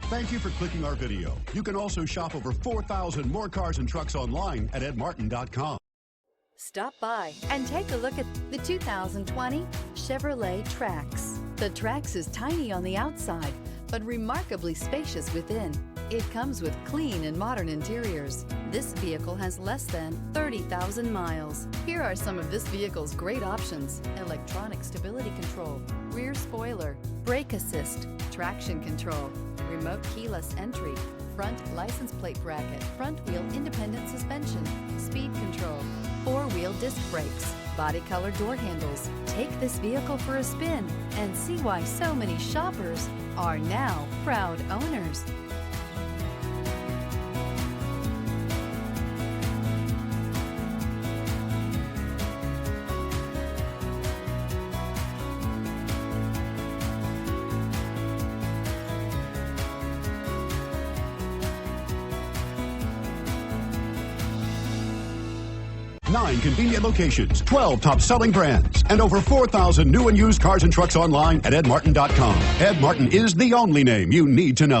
Thank you for clicking our video. You can also shop over 4,000 more cars and trucks online at edmartin.com. Stop by and take a look at the 2020 Chevrolet Trax. The Trax is tiny on the outside, but remarkably spacious within. It comes with clean and modern interiors. This vehicle has less than 30,000 miles. Here are some of this vehicle's great options: electronic stability control, rear spoiler, brake assist, traction control, remote keyless entry, front license plate bracket, front wheel independent suspension, speed control, four-wheel disc brakes, body color door handles. Take this vehicle for a spin and see why so many shoppers are now proud owners. Nine convenient locations, 12 top-selling brands, and over 4,000 new and used cars and trucks online at edmartin.com. Ed Martin is the only name you need to know.